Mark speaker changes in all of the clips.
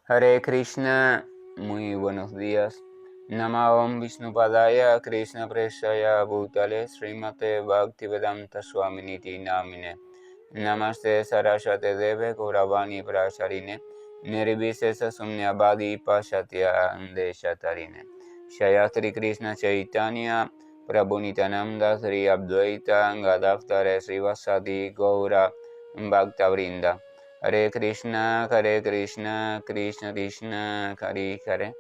Speaker 1: Hare Krishna, muy buenos días. Namavam Vishnupadaya Krishna Preshaya Bhutale Srimate Bhaktivedanta Swaminiti Namine Namaste Saraswate Deve Gauravani Prasharine Nirvisesa Sumnyabadi Pashatya Andeshatarine Shayatri Krishna Chaitanya Prabhu Nityananda Sri Advaita Gadavtare Srivasadi Gaura Bhaktavrinda Hare Krishna, Krishna Krishna, Hare Hare,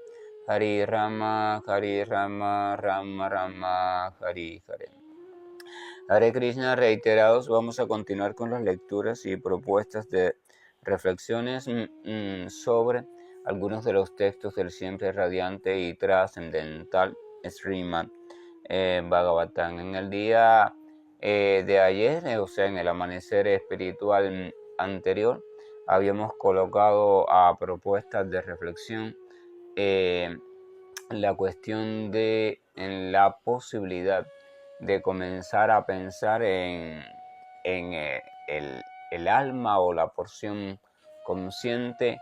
Speaker 1: Hare Rama, Rama Rama, Hare Hare. Hare Krishna, reiterados, vamos a continuar con las lecturas y propuestas de reflexiones sobre algunos de los textos del siempre radiante y trascendental Srimad Bhagavatam. En el día de ayer, o sea, en el amanecer espiritual anterior, habíamos colocado a propuestas de reflexión la cuestión de la posibilidad de comenzar a pensar en el alma o la porción consciente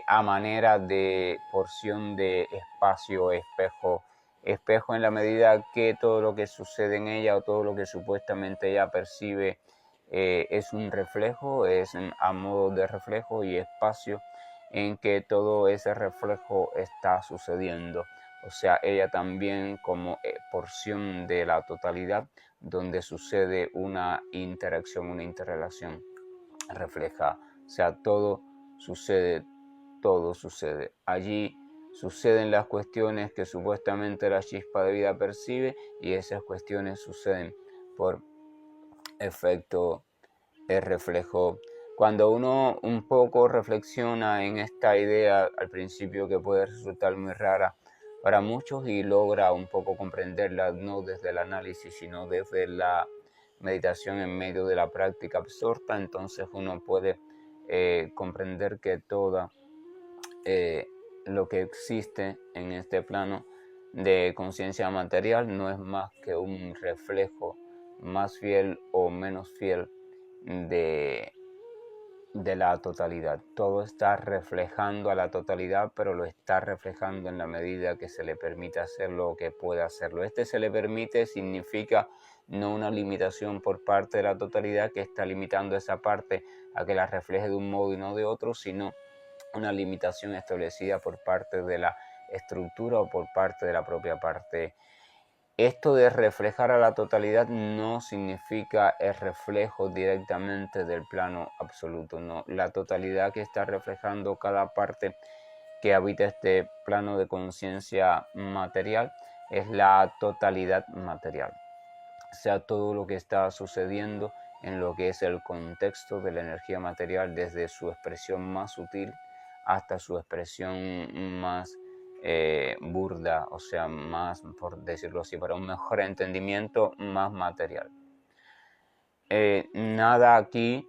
Speaker 1: a manera de porción de espacio, espejo en la medida que todo lo que sucede en ella o todo lo que supuestamente ella percibe es un reflejo, es a modo de reflejo, y espacio en que todo ese reflejo está sucediendo. O sea, ella también como porción de la totalidad donde sucede una interacción, una interrelación, refleja. O sea, todo sucede. Allí suceden las cuestiones que supuestamente la chispa de vida percibe, y esas cuestiones suceden por efecto reflejo. Cuando uno un poco reflexiona en esta idea al principio, que puede resultar muy rara para muchos, y logra un poco comprenderla no desde el análisis sino desde la meditación en medio de la práctica absorta, entonces uno puede comprender que todo lo que existe en este plano de conciencia material no es más que un reflejo más fiel o menos fiel de la totalidad. Todo está reflejando a la totalidad, pero lo está reflejando en la medida que se le permite hacerlo o que pueda hacerlo. Se le permite significa no una limitación por parte de la totalidad que está limitando esa parte a que la refleje de un modo y no de otro, sino una limitación establecida por parte de la estructura o por parte de la propia parte. Esto de reflejar a la totalidad no significa el reflejo directamente del plano absoluto, no. La totalidad que está reflejando cada parte que habita este plano de conciencia material es la totalidad material. O sea, todo lo que está sucediendo en lo que es el contexto de la energía material, desde su expresión más sutil hasta su expresión más burda, o sea, más, por decirlo así, para un mejor entendimiento, más material. Nada aquí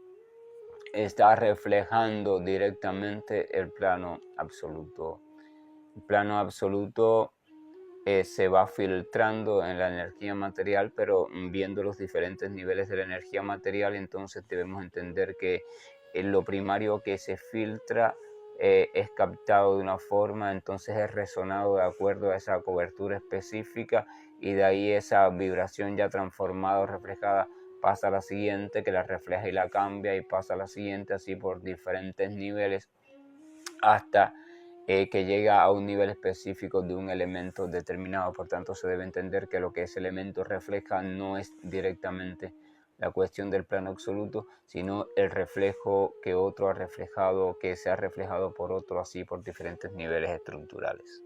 Speaker 1: está reflejando directamente el plano absoluto. El plano absoluto se va filtrando en la energía material, pero viendo los diferentes niveles de la energía material, entonces debemos entender que lo primario que se filtra es captado de una forma, entonces es resonado de acuerdo a esa cobertura específica, y de ahí esa vibración ya transformada o reflejada pasa a la siguiente, que la refleja y la cambia, y pasa a la siguiente, así por diferentes niveles, hasta que llega a un nivel específico de un elemento determinado. Por tanto, se debe entender que lo que ese elemento refleja no es directamente la cuestión del plano absoluto, sino el reflejo que otro ha reflejado, que se ha reflejado por otro, así por diferentes niveles estructurales.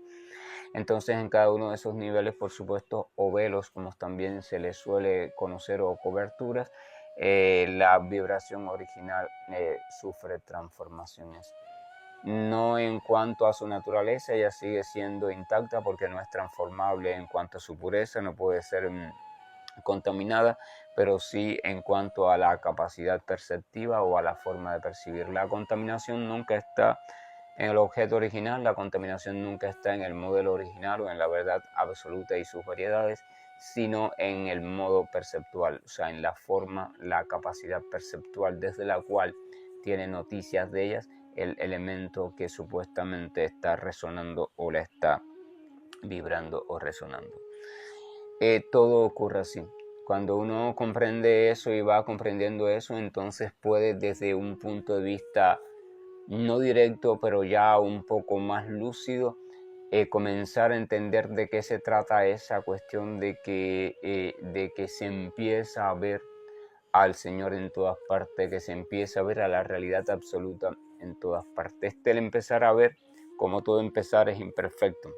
Speaker 1: Entonces, en cada uno de esos niveles, por supuesto, o velos, como también se les suele conocer, o coberturas, la vibración original sufre transformaciones. No en cuanto a su naturaleza, ella sigue siendo intacta porque no es transformable en cuanto a su pureza, no puede ser contaminada, pero sí en cuanto a la capacidad perceptiva o a la forma de percibir. La contaminación nunca está en el objeto original, la contaminación nunca está en el modelo original o en la verdad absoluta y sus variedades, sino en el modo perceptual, o sea, en la forma, la capacidad perceptual desde la cual tiene noticias de ellas el elemento que supuestamente está resonando o le está vibrando o resonando. Todo ocurre así. Cuando uno comprende eso y va comprendiendo eso, entonces puede desde un punto de vista no directo, pero ya un poco más lúcido, comenzar a entender de qué se trata esa cuestión de que se empieza a ver al Señor en todas partes, que se empieza a ver a la realidad absoluta en todas partes. El empezar a ver, como todo empezar, es imperfecto,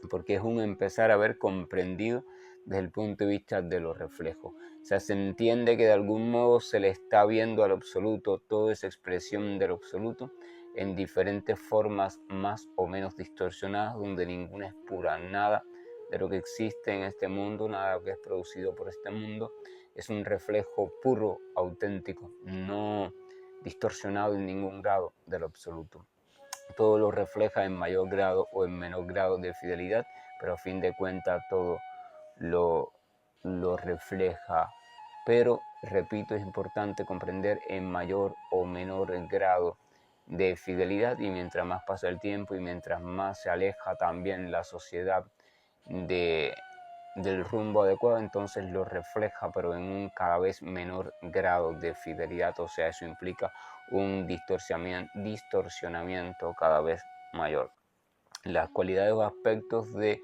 Speaker 1: porque es un empezar a ver comprendido desde el punto de vista de los reflejos. O sea, se entiende que de algún modo se le está viendo al absoluto, toda esa expresión del absoluto, en diferentes formas más o menos distorsionadas, donde ninguna es pura, nada de lo que existe en este mundo, nada que es producido por este mundo, es un reflejo puro, auténtico, no distorsionado en ningún grado del absoluto. Todo lo refleja en mayor grado o en menor grado de fidelidad, pero a fin de cuentas todo lo refleja. Pero, repito, es importante comprender en mayor o menor grado de fidelidad, y mientras más pasa el tiempo y mientras más se aleja también la sociedad del rumbo adecuado, entonces lo refleja, pero en un cada vez menor grado de fidelidad. O sea, eso implica un distorsionamiento cada vez mayor. Las cualidades o aspectos de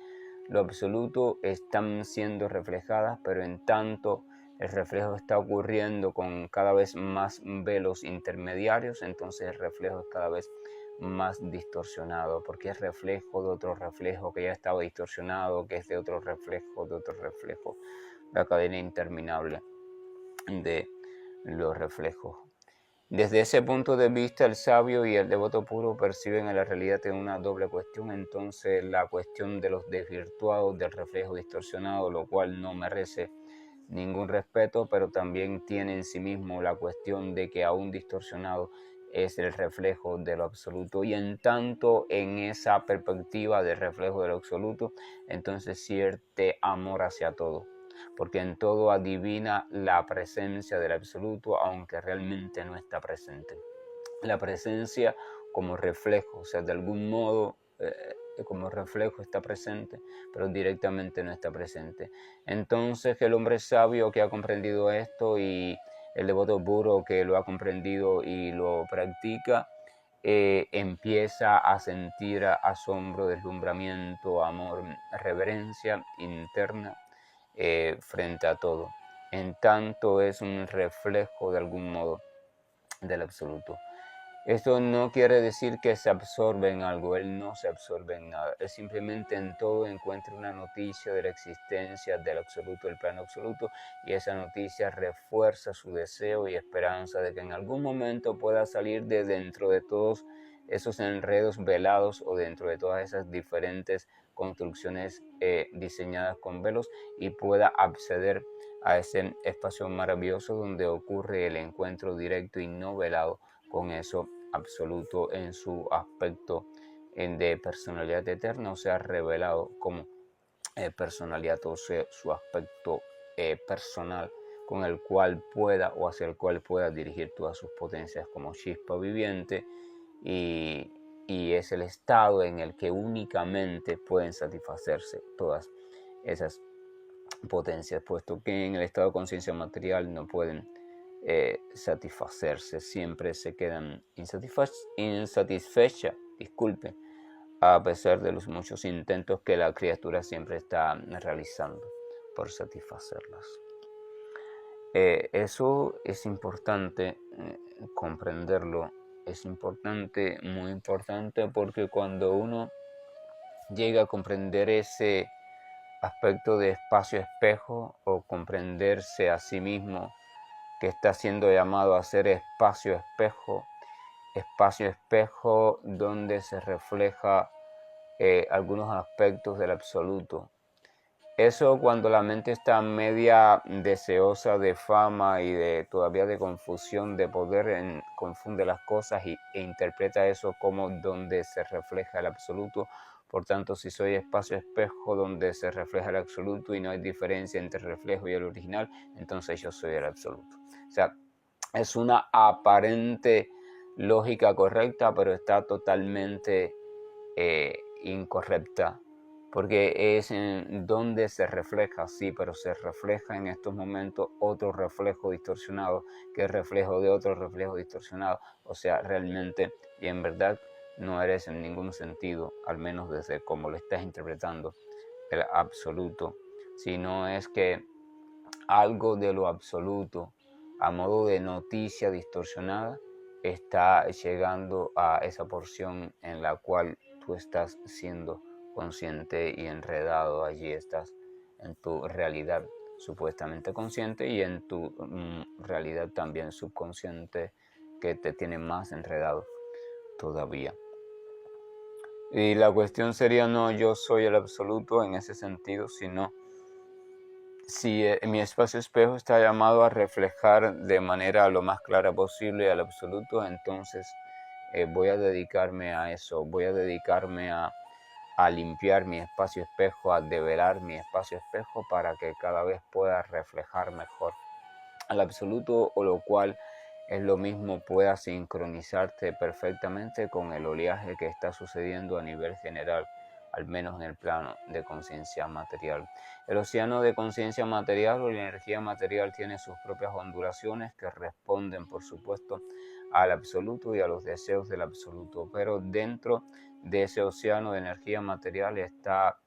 Speaker 1: lo absoluto están siendo reflejadas, pero en tanto el reflejo está ocurriendo con cada vez más velos intermediarios, entonces el reflejo es cada vez más distorsionado, porque es reflejo de otro reflejo que ya estaba distorsionado, que es de otro reflejo, la cadena interminable de los reflejos. Desde ese punto de vista, el sabio y el devoto puro perciben en la realidad en una doble cuestión. Entonces, la cuestión de los desvirtuados, del reflejo distorsionado, lo cual no merece ningún respeto, pero también tiene en sí mismo la cuestión de que aún distorsionado es el reflejo de lo absoluto. Y en tanto, en esa perspectiva de reflejo de lo absoluto, entonces siente amor hacia todo, porque en todo adivina la presencia del absoluto, aunque realmente no está presente. La presencia como reflejo, o sea, de algún modo como reflejo está presente, pero directamente no está presente. Entonces el hombre sabio que ha comprendido esto y el devoto puro que lo ha comprendido y lo practica, empieza a sentir asombro, deslumbramiento, amor, reverencia interna frente a todo. En tanto es un reflejo de algún modo del absoluto. Esto no quiere decir que se absorbe en algo, él no se absorbe en nada, él simplemente en todo encuentra una noticia de la existencia del absoluto, del plano absoluto, y esa noticia refuerza su deseo y esperanza de que en algún momento pueda salir de dentro de todos esos enredos velados o dentro de todas esas diferentes construcciones diseñadas con velos, y pueda acceder a ese espacio maravilloso donde ocurre el encuentro directo y no velado con eso absoluto en su aspecto de personalidad eterna, o sea, revelado como personalidad, o sea, su aspecto personal con el cual pueda o hacia el cual pueda dirigir todas sus potencias como chispa viviente, y es el estado en el que únicamente pueden satisfacerse todas esas potencias, puesto que en el estado de conciencia material no pueden satisfacerse, siempre se quedan insatisfechas, disculpen, a pesar de los muchos intentos que la criatura siempre está realizando por satisfacerlas. Eso es importante comprenderlo, es importante, muy importante, porque cuando uno llega a comprender ese aspecto de espacio-espejo, o comprenderse a sí mismo que está siendo llamado a ser espacio-espejo donde se refleja algunos aspectos del absoluto. Eso cuando la mente está media deseosa de fama y todavía de confusión, de poder, confunde las cosas e interpreta eso como donde se refleja el absoluto. Por tanto, si soy espacio-espejo donde se refleja el absoluto y no hay diferencia entre el reflejo y el original, entonces yo soy el absoluto. O sea, es una aparente lógica correcta, pero está totalmente incorrecta, porque es en donde se refleja, sí, pero se refleja en estos momentos otro reflejo distorsionado, que es reflejo de otro reflejo distorsionado. O sea, realmente y en verdad no eres en ningún sentido, al menos desde cómo lo estás interpretando, el absoluto, sino es que algo de lo absoluto, a modo de noticia distorsionada, está llegando a esa porción en la cual tú estás siendo consciente y enredado. Allí estás en tu realidad supuestamente consciente y en tu realidad también subconsciente, que te tiene más enredado todavía. Y la cuestión sería no yo soy el absoluto en ese sentido, sino si mi espacio espejo está llamado a reflejar de manera lo más clara posible al absoluto, entonces voy a dedicarme a eso, voy a dedicarme a limpiar mi espacio espejo, a develar mi espacio espejo para que cada vez pueda reflejar mejor al absoluto, o lo cual es lo mismo, pueda sincronizarte perfectamente con el oleaje que está sucediendo a nivel general, al menos en el plano de conciencia material. El océano de conciencia material o la energía material tiene sus propias ondulaciones que responden, por supuesto, al absoluto y a los deseos del absoluto, pero dentro de ese océano de energía material está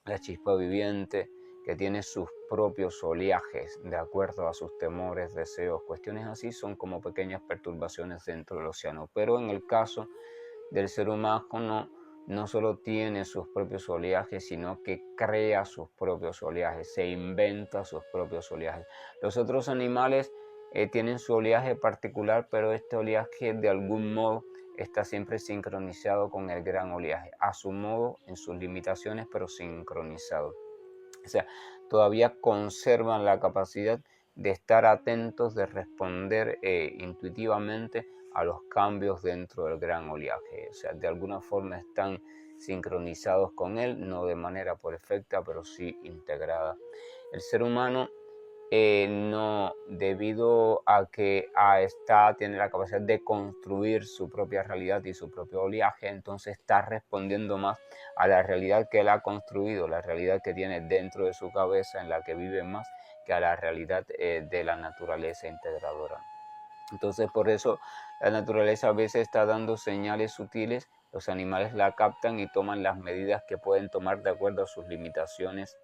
Speaker 1: la chispa viviente, que tiene sus propios oleajes de acuerdo a sus temores, deseos, cuestiones así, son como pequeñas perturbaciones dentro del océano. Pero en el caso del ser humano no solo tiene sus propios oleajes, sino que crea sus propios oleajes, se inventa sus propios oleajes. Los otros animales tienen su oleaje particular, pero este oleaje de algún modo está siempre sincronizado con el gran oleaje, a su modo, en sus limitaciones, pero sincronizado. O sea, todavía conservan la capacidad de estar atentos, de responder intuitivamente a los cambios dentro del gran oleaje. O sea, de alguna forma están sincronizados con él, no de manera perfecta, pero sí integrada. El ser humano no, debido a que tiene la capacidad de construir su propia realidad y su propio oleaje, entonces está respondiendo más a la realidad que él ha construido, la realidad que tiene dentro de su cabeza, en la que vive más, que a la realidad de la naturaleza integradora. Entonces, por eso la naturaleza a veces está dando señales sutiles, los animales la captan y toman las medidas que pueden tomar de acuerdo a sus limitaciones.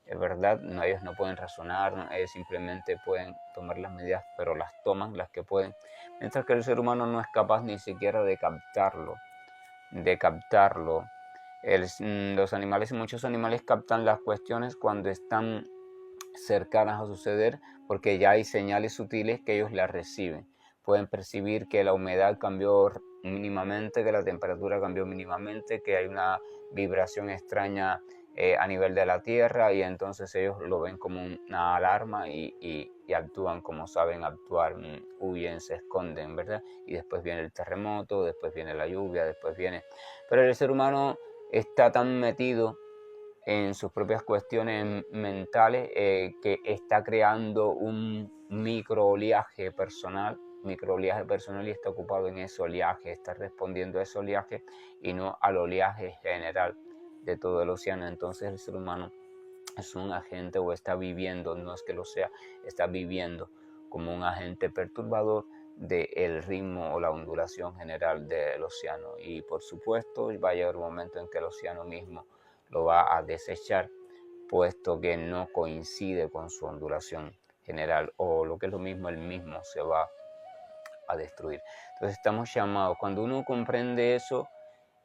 Speaker 1: Es verdad, no, ellos no pueden razonar, no, ellos simplemente pueden tomar las medidas, pero las toman, las que pueden, mientras que el ser humano no es capaz ni siquiera de captarlo, de captarlo. Los animales, muchos animales captan las cuestiones cuando están cercanas a suceder, porque ya hay señales sutiles que ellos las reciben. Pueden percibir que la humedad cambió mínimamente, que la temperatura cambió mínimamente, que hay una vibración extraña a nivel de la Tierra, y entonces ellos lo ven como una alarma y actúan como saben actuar, huyen, se esconden, ¿verdad? Y después viene el terremoto, después viene la lluvia, después viene... Pero el ser humano está tan metido en sus propias cuestiones mentales que está creando un micro oleaje personal y está ocupado en ese oleaje, está respondiendo a ese oleaje y no al oleaje general de todo el océano. Entonces el ser humano es un agente, o está viviendo, no es que lo sea, está viviendo como un agente perturbador del ritmo o la ondulación general del océano, y por supuesto va a llegar un momento en que el océano mismo lo va a desechar, puesto que no coincide con su ondulación general, o lo que es lo mismo, el mismo se va a destruir. Entonces estamos llamados, cuando uno comprende eso,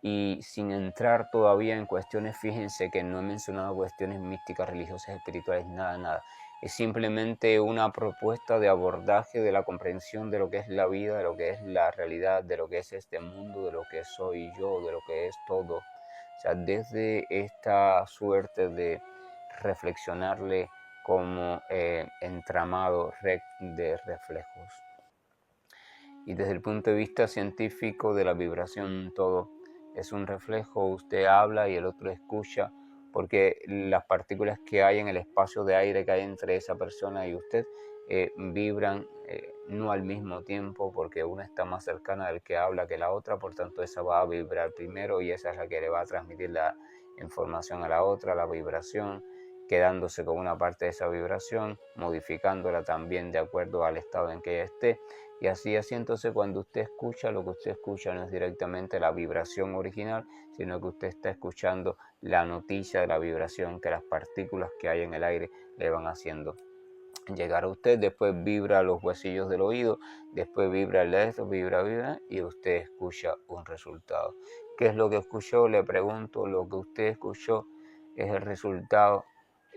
Speaker 1: y sin entrar todavía en cuestiones, fíjense que no he mencionado cuestiones místicas, religiosas, espirituales, nada. Es simplemente una propuesta de abordaje de la comprensión de lo que es la vida, de lo que es la realidad, de lo que es este mundo, de lo que soy yo, de lo que es todo. O sea, desde esta suerte de reflexionarle como entramado de reflejos. Y desde el punto de vista científico de la vibración, todo es un reflejo. Usted habla y el otro escucha, porque las partículas que hay en el espacio de aire que hay entre esa persona y usted vibran no al mismo tiempo, porque una está más cercana del que habla que la otra, por tanto esa va a vibrar primero y esa es la que le va a transmitir la información a la otra, la vibración, quedándose con una parte de esa vibración, modificándola también de acuerdo al estado en que ella esté. Y así, entonces cuando usted escucha, lo que usted escucha no es directamente la vibración original, sino que usted está escuchando la noticia de la vibración que las partículas que hay en el aire le van haciendo llegar a usted. Después vibra los huesillos del oído, después vibra el esto, vibra, y usted escucha un resultado. ¿Qué es lo que escuchó? Le pregunto, lo que usted escuchó es el resultado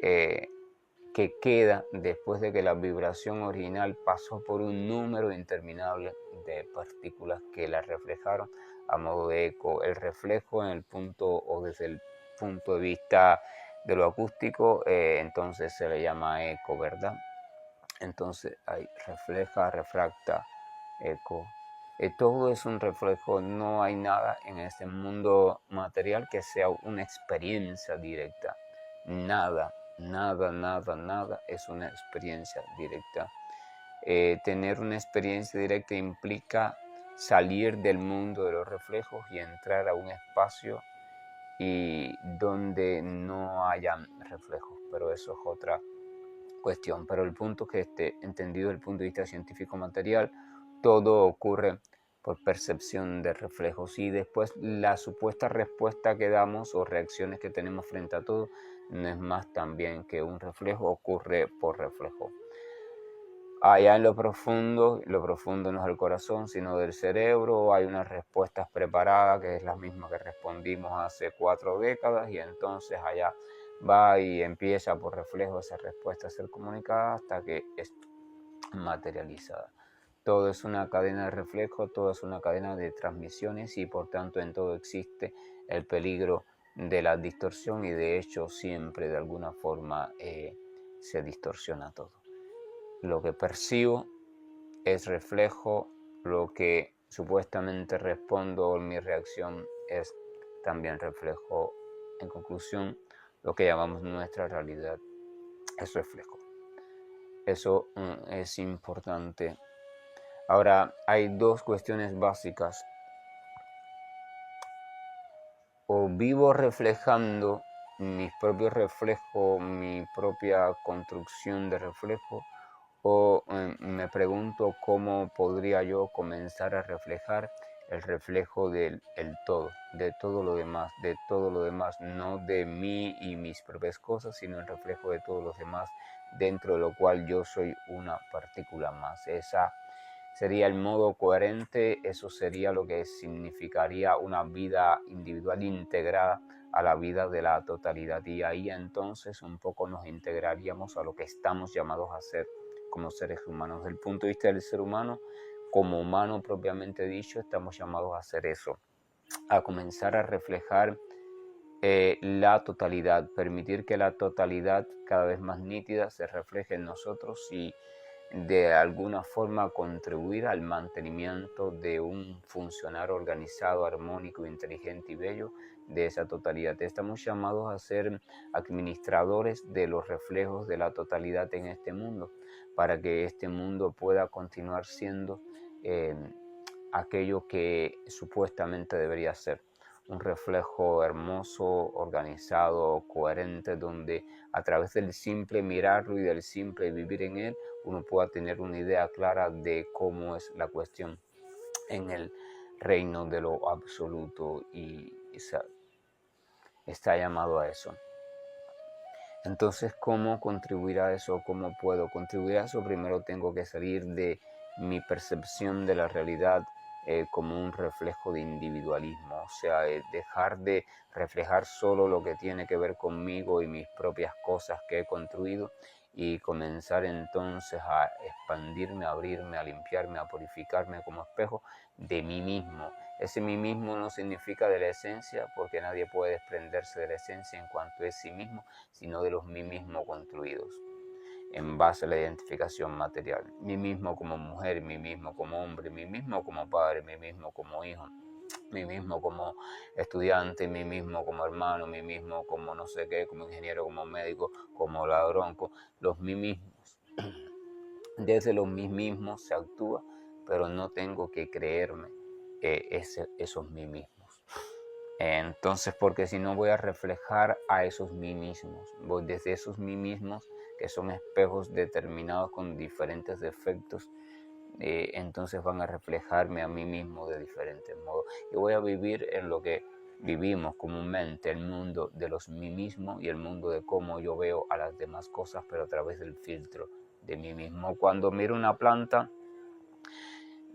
Speaker 1: que queda después de que la vibración original pasó por un número interminable de partículas que la reflejaron a modo de eco. El reflejo en el punto o desde el punto de vista de lo acústico, entonces se le llama eco, ¿verdad? Entonces hay refleja, refracta, eco. Todo es un reflejo, no hay nada en este mundo material que sea una experiencia directa. Nada, nada, nada, nada es una experiencia directa. Tener una experiencia directa implica salir del mundo de los reflejos y entrar a un espacio y donde no hayan reflejos, pero eso es otra cuestión. Pero el punto que esté entendido desde el punto de vista científico material, todo ocurre por percepción de reflejos y después la supuesta respuesta que damos o reacciones que tenemos frente a todo no es más también que un reflejo, ocurre por reflejo. Allá en lo profundo no es el corazón, sino del cerebro, hay unas respuestas preparadas, que es la misma que respondimos hace 4 décadas, y entonces allá va y empieza por reflejo esa respuesta a ser comunicada hasta que es materializada. Todo es una cadena de reflejo, todo es una cadena de transmisiones y por tanto en todo existe el peligro de la distorsión y de hecho siempre de alguna forma se distorsiona todo. Lo que percibo es reflejo, lo que supuestamente respondo o mi reacción es también reflejo. En conclusión, lo que llamamos nuestra realidad es reflejo. Eso es importante. Ahora, hay 2 cuestiones básicas. O vivo reflejando mis propios reflejos, mi propia construcción de reflejo, o me pregunto cómo podría yo comenzar a reflejar el reflejo del todo, de todo lo demás, no de mí y mis propias cosas, sino el reflejo de todos los demás, dentro de lo cual yo soy una partícula más. Esa sería el modo coherente, eso sería lo que significaría una vida individual integrada a la vida de la totalidad, y ahí entonces un poco nos integraríamos a lo que estamos llamados a ser como seres humanos. Desde el punto de vista del ser humano, como humano propiamente dicho, estamos llamados a hacer eso, a comenzar a reflejar la totalidad, permitir que la totalidad cada vez más nítida se refleje en nosotros y de alguna forma contribuir al mantenimiento de un funcionar organizado, armónico, inteligente y bello de esa totalidad. Estamos llamados a ser administradores de los reflejos de la totalidad en este mundo, para que este mundo pueda continuar siendo aquello que supuestamente debería ser. Un reflejo hermoso, organizado, coherente, donde a través del simple mirarlo y del simple vivir en él, uno pueda tener una idea clara de cómo es la cuestión en el reino de lo absoluto, y está llamado a eso. Entonces, ¿cómo contribuir a eso? ¿Cómo puedo contribuir a eso? Primero tengo que salir de mi percepción de la realidad como un reflejo de individualismo, o sea, dejar de reflejar solo lo que tiene que ver conmigo y mis propias cosas que he construido, y comenzar entonces a expandirme, a abrirme, a limpiarme, a purificarme como espejo de mí mismo. Ese mí mismo no significa de la esencia, porque nadie puede desprenderse de la esencia en cuanto es sí mismo, sino de los mí mismo construidos en base a la identificación material. Mí mismo como mujer, mí mismo como hombre, mí mismo como padre, mí mismo como hijo, mí mismo como estudiante, mí mismo como hermano, mí mismo como no sé qué, como ingeniero, como médico, como ladrón, los mí mismos. desde los mí mismos se actúa, pero no tengo que creerme esos mí mismos. Entonces, porque si no voy a reflejar a esos mí mismos, voy desde esos mí mismos que son espejos determinados con diferentes defectos, entonces van a reflejarme a mí mismo de diferentes modos. Y voy a vivir en lo que vivimos comúnmente, el mundo de los mí mismo y el mundo de cómo yo veo a las demás cosas, pero a través del filtro de mí mismo. Cuando miro una planta,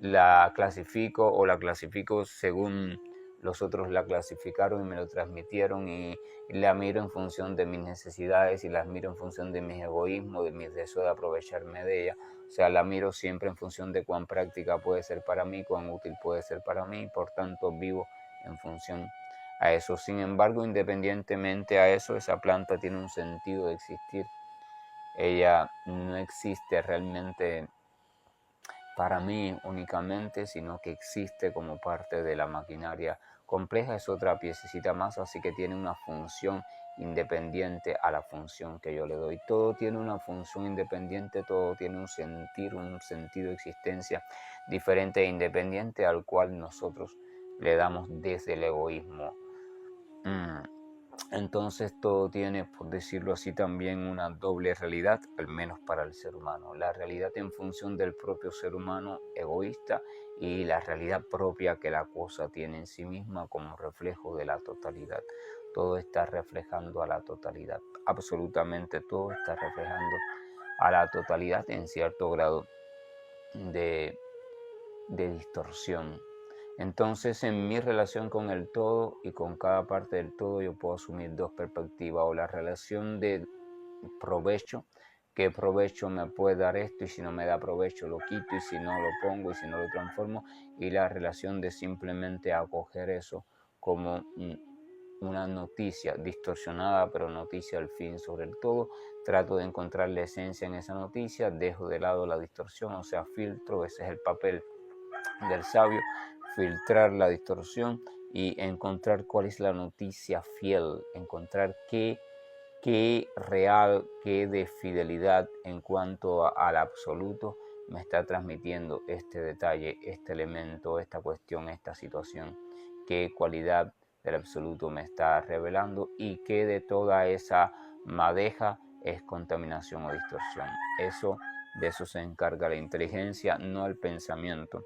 Speaker 1: la clasifico según los otros la clasificaron y me lo transmitieron, y la miro en función de mis necesidades y las miro en función de mis egoísmos, de mis deseos de aprovecharme de ella. O sea, la miro siempre en función de cuán práctica puede ser para mí, cuán útil puede ser para mí, por tanto vivo en función a eso. Sin embargo, independientemente a eso, esa planta tiene un sentido de existir. Ella no existe realmente para mí únicamente, sino que existe como parte de la maquinaria compleja. Es otra piececita más, así que tiene una función independiente a la función que yo le doy. Todo tiene una función independiente, todo tiene un sentido de existencia diferente e independiente al cual nosotros le damos desde el egoísmo. Entonces todo tiene, por decirlo así, también una doble realidad, al menos para el ser humano. La realidad en función del propio ser humano egoísta y la realidad propia que la cosa tiene en sí misma como reflejo de la totalidad. Todo está reflejando a la totalidad, absolutamente todo está reflejando a la totalidad en cierto grado de distorsión. Entonces, en mi relación con el todo y con cada parte del todo, yo puedo asumir dos perspectivas: o la relación de provecho, qué provecho me puede dar esto, y si no me da provecho lo quito, y si no lo pongo, y si no lo transformo, y la relación de simplemente acoger eso como una noticia distorsionada, pero noticia al fin sobre el todo. Trato de encontrar la esencia en esa noticia, dejo de lado la distorsión, o sea, filtro. Ese es el papel del sabio: filtrar la distorsión y encontrar cuál es la noticia fiel, encontrar qué real, qué de fidelidad en cuanto al absoluto me está transmitiendo este detalle, este elemento, esta cuestión, esta situación, qué cualidad del absoluto me está revelando, y qué de toda esa madeja es contaminación o distorsión. De eso se encarga la inteligencia, no el pensamiento,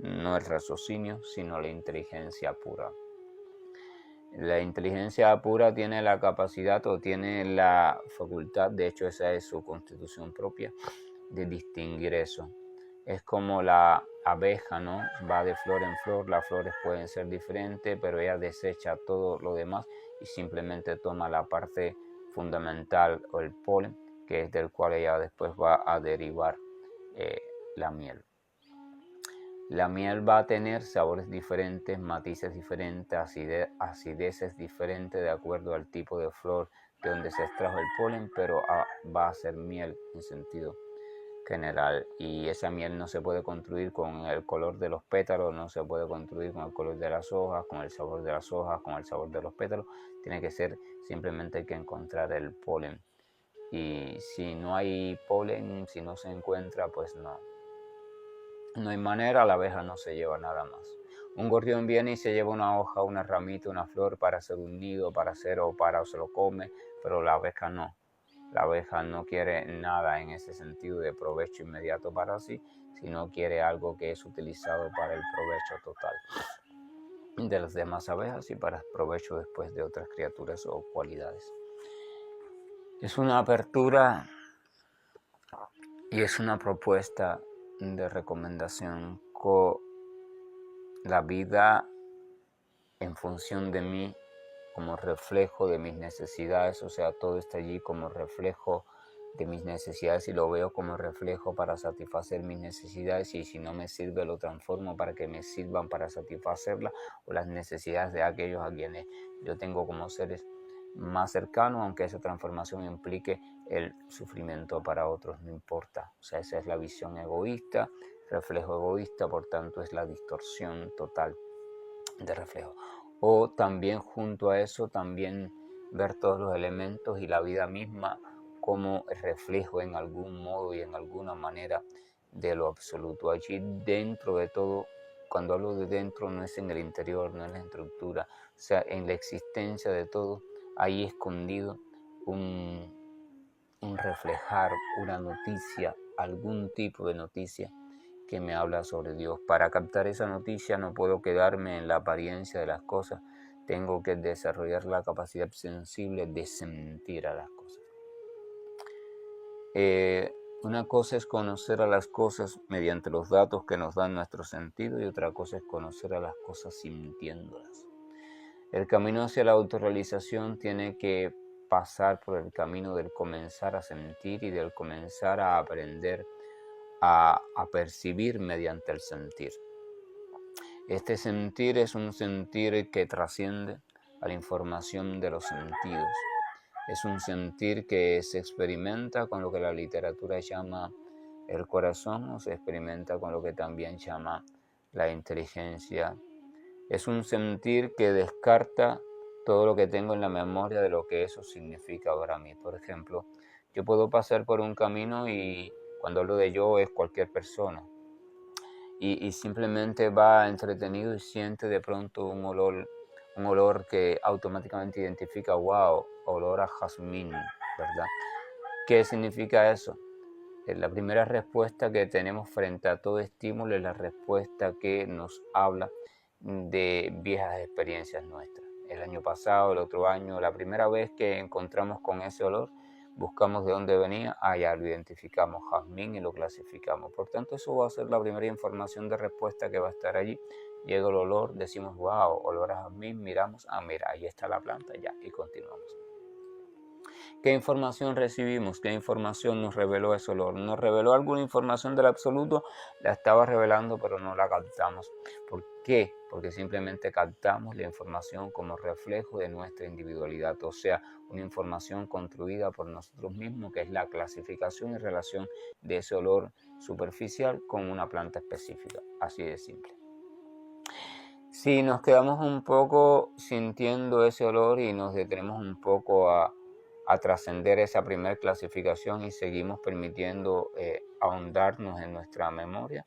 Speaker 1: no el raciocinio, sino la inteligencia pura. La inteligencia pura tiene la capacidad, o tiene la facultad, de hecho esa es su constitución propia, de distinguir eso. Es como la abeja, ¿no? Va de flor en flor, las flores pueden ser diferentes, pero ella desecha todo lo demás y simplemente toma la parte fundamental, o el polen, que es del cual ella después va a derivar la miel. La miel va a tener sabores diferentes, matices diferentes, acideces diferentes de acuerdo al tipo de flor de donde se extrajo el polen, pero va a ser miel en sentido general. Y esa miel no se puede construir con el color de los pétalos, no se puede construir con el color de las hojas, con el sabor de las hojas, con el sabor de los pétalos. Tiene que ser, simplemente hay que encontrar el polen. Y si no hay polen, si no se encuentra, pues no hay manera, la abeja no se lleva nada más. Un gorrión viene y se lleva una hoja, una ramita, una flor para hacer un nido, o se lo come, pero la abeja no. La abeja no quiere nada en ese sentido de provecho inmediato para sí, sino quiere algo que es utilizado para el provecho total de las demás abejas y para el provecho después de otras criaturas o cualidades. Es una apertura y es una propuesta de recomendación con la vida en función de mí, como reflejo de mis necesidades. O sea, todo está allí como reflejo de mis necesidades y lo veo como reflejo para satisfacer mis necesidades, y si no me sirve lo transformo para que me sirvan para satisfacerlas o las necesidades de aquellos a quienes yo tengo como seres más cercanos, aunque esa transformación implique el sufrimiento para otros, no importa. O sea, esa es la visión egoísta, reflejo egoísta, por tanto es la distorsión total de reflejo. O también junto a eso, también ver todos los elementos y la vida misma como reflejo en algún modo y en alguna manera de lo absoluto. Allí dentro de todo, cuando hablo de dentro, no es en el interior, no en la estructura, o sea, en la existencia de todo, ahí escondido un reflejar, una noticia, algún tipo de noticia que me habla sobre Dios. Para captar esa noticia no puedo quedarme en la apariencia de las cosas, tengo que desarrollar la capacidad sensible de sentir a las cosas. Una cosa es conocer a las cosas mediante los datos que nos dan nuestro sentido y otra cosa es conocer a las cosas sintiéndolas. El camino hacia la autorrealización tiene que pasar por el camino del comenzar a sentir y del comenzar a aprender a percibir mediante el sentir. Este sentir es un sentir que trasciende a la información de los sentidos. Es un sentir que se experimenta con lo que la literatura llama el corazón o se experimenta con lo que también llama la inteligencia. Es un sentir que descarta todo lo que tengo en la memoria de lo que eso significa para mí. Por ejemplo, yo puedo pasar por un camino y cuando hablo de yo es cualquier persona. Y simplemente va entretenido y siente de pronto un olor que automáticamente identifica, wow, olor a jazmín, ¿verdad? ¿Qué significa eso? La primera respuesta que tenemos frente a todo estímulo es la respuesta que nos habla de viejas experiencias nuestras. El año pasado, el otro año, la primera vez que encontramos con ese olor, buscamos de dónde venía, ya lo identificamos, jazmín, y lo clasificamos. Por tanto, eso va a ser la primera información de respuesta que va a estar allí. Llega el olor, decimos, wow, olor a jazmín, miramos, mira, ahí está la planta, ya, y continuamos. ¿Qué información recibimos? ¿Qué información nos reveló ese olor? ¿Nos reveló alguna información del absoluto? La estaba revelando, pero no la captamos. ¿Por qué? Porque simplemente captamos la información como reflejo de nuestra individualidad, o sea, una información construida por nosotros mismos, que es la clasificación y relación de ese olor superficial con una planta específica. Así de simple. Si nos quedamos un poco sintiendo ese olor y nos detenemos un poco a trascender esa primera clasificación y seguimos permitiendo ahondarnos en nuestra memoria,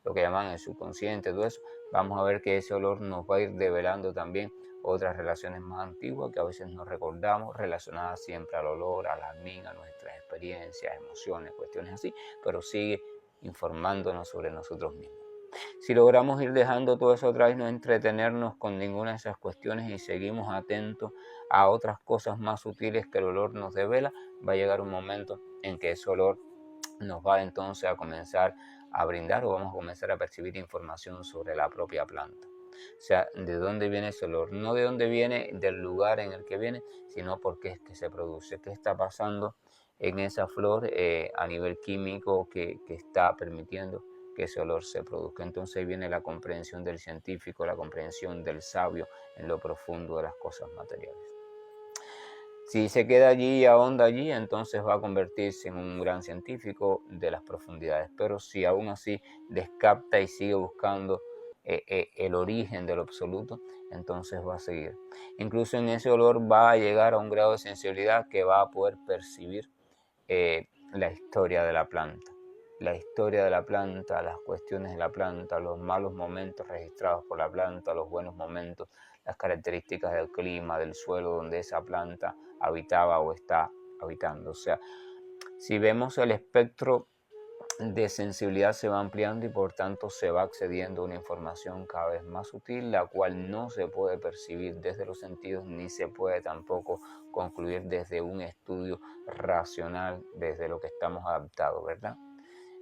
Speaker 1: lo que llaman el subconsciente, todo eso, vamos a ver que ese olor nos va a ir develando también otras relaciones más antiguas que a veces no recordamos, relacionadas siempre al olor, al jazmín, a nuestras experiencias, emociones, cuestiones así, pero sigue informándonos sobre nosotros mismos. Si logramos ir dejando todo eso atrás y no entretenernos con ninguna de esas cuestiones y seguimos atentos a otras cosas más sutiles que el olor nos devela, va a llegar un momento en que ese olor nos va entonces a comenzar a brindar o vamos a comenzar a percibir información sobre la propia planta. O sea, de dónde viene ese olor, no de dónde viene, del lugar en el que viene, sino por qué es que se produce, qué está pasando en esa flor a nivel químico que está permitiendo que ese olor se produzca. Entonces viene la comprensión del científico, la comprensión del sabio en lo profundo de las cosas materiales. Si se queda allí y ahonda allí, entonces va a convertirse en un gran científico de las profundidades. Pero si aún así descapta y sigue buscando el origen del absoluto, entonces va a seguir. Incluso en ese olor va a llegar a un grado de sensibilidad que va a poder percibir la historia de la planta. La historia de la planta, las cuestiones de la planta, los malos momentos registrados por la planta, los buenos momentos, las características del clima, del suelo donde esa planta habitaba o está habitando. O sea, si vemos el espectro de sensibilidad se va ampliando y por tanto se va accediendo a una información cada vez más sutil, la cual no se puede percibir desde los sentidos ni se puede tampoco concluir desde un estudio racional, desde lo que estamos adaptados, ¿verdad?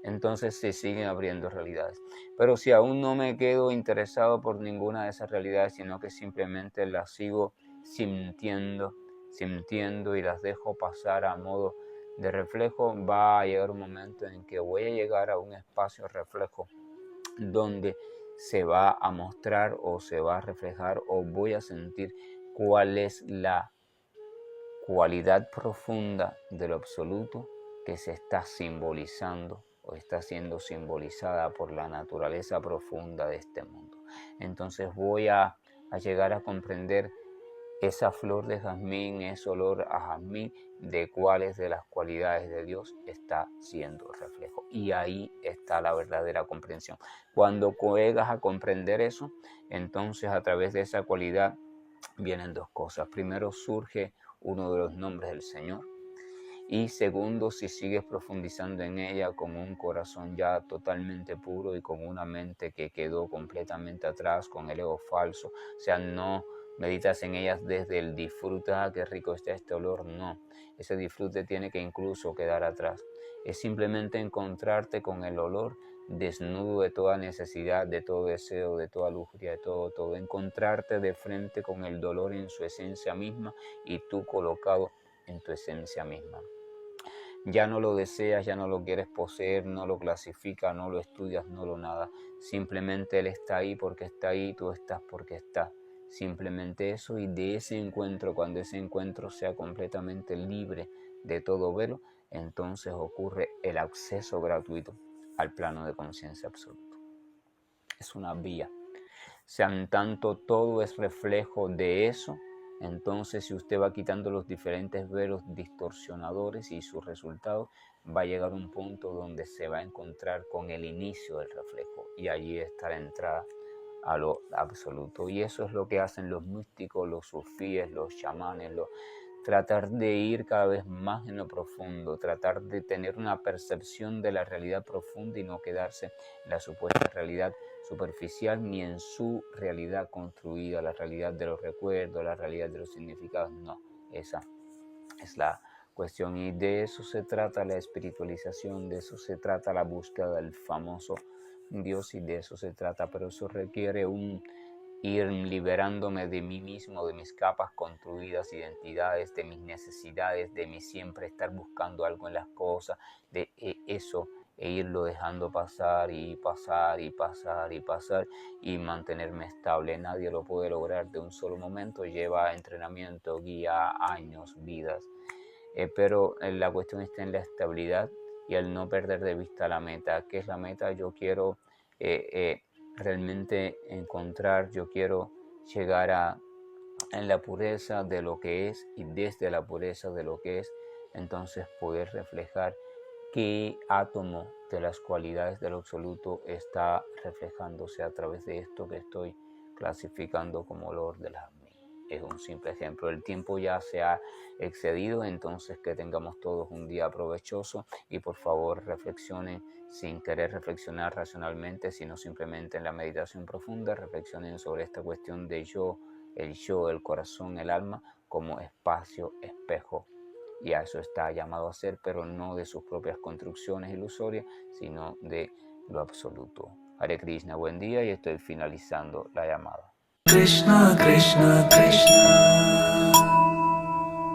Speaker 1: Entonces se siguen abriendo realidades. Pero si aún no me quedo interesado por ninguna de esas realidades, sino que simplemente las sigo sintiendo y las dejo pasar a modo de reflejo, va a llegar un momento en que voy a llegar a un espacio reflejo donde se va a mostrar o se va a reflejar o voy a sentir cuál es la cualidad profunda del absoluto que se está simbolizando o está siendo simbolizada por la naturaleza profunda de este mundo. Entonces voy a llegar a comprender esa flor de jazmín es olor a jazmín, de cuáles de las cualidades de Dios está siendo reflejo. Y ahí está la verdadera comprensión. Cuando llegas a comprender eso, entonces a través de esa cualidad vienen dos cosas. Primero, surge uno de los nombres del Señor. Y segundo, si sigues profundizando en ella con un corazón ya totalmente puro y con una mente que quedó completamente atrás, con el ego falso, o sea, no meditas en ellas desde el disfruta, qué rico está este olor, no. Ese disfrute tiene que incluso quedar atrás. Es simplemente encontrarte con el olor desnudo de toda necesidad, de todo deseo, de toda lujuria, de todo. Encontrarte de frente con el dolor en su esencia misma y tú colocado en tu esencia misma. Ya no lo deseas, ya no lo quieres poseer, no lo clasificas, no lo estudias, no lo nada. Simplemente Él está ahí porque está ahí, tú estás porque estás. Simplemente eso, y de ese encuentro, cuando ese encuentro sea completamente libre de todo velo, entonces ocurre el acceso gratuito al plano de conciencia absoluto. Es una vía. Sean tanto todo es reflejo de eso, entonces si usted va quitando los diferentes velos distorsionadores y sus resultados, va a llegar a un punto donde se va a encontrar con el inicio del reflejo y allí está la entrada a lo absoluto. Y eso es lo que hacen los místicos, los sufíes, los chamanes, tratar de ir cada vez más en lo profundo, tratar de tener una percepción de la realidad profunda y no quedarse en la supuesta realidad superficial ni en su realidad construida, la realidad de los recuerdos, la realidad de los significados. No, esa es la cuestión y de eso se trata la espiritualización, de eso se trata la búsqueda del famoso Dios y de eso se trata, pero eso requiere ir liberándome de mí mismo, de mis capas construidas, identidades, de mis necesidades, de mi siempre estar buscando algo en las cosas, de eso, e irlo dejando pasar y pasar y pasar y pasar y mantenerme estable. Nadie lo puede lograr de un solo momento, lleva entrenamiento, guía, años, vidas, pero la cuestión está en la estabilidad y el no perder de vista la meta. ¿Qué es la meta? Yo quiero realmente encontrar, yo quiero llegar en la pureza de lo que es y desde la pureza de lo que es, entonces poder reflejar qué átomo de las cualidades del absoluto está reflejándose a través de esto que estoy clasificando como olor del jazmín. Es un simple ejemplo. El tiempo ya se ha excedido, entonces que tengamos todos un día provechoso y por favor reflexionen sin querer reflexionar racionalmente, sino simplemente en la meditación profunda, reflexionen sobre esta cuestión de yo, el corazón, el alma, como espacio, espejo. Y a eso está llamado a ser, pero no de sus propias construcciones ilusorias, sino de lo absoluto. Hare Krishna, buen día y estoy finalizando la llamada.
Speaker 2: Krishna Krishna Krishna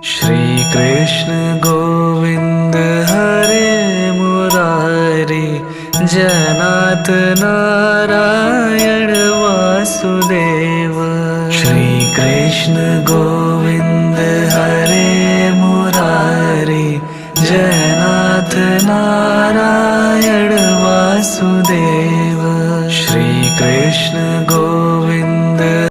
Speaker 2: Shri Krishna Govind Hare Murari Janat Narayan Vasudeva Shri Krishna Govind Hare Murari Janat Narayan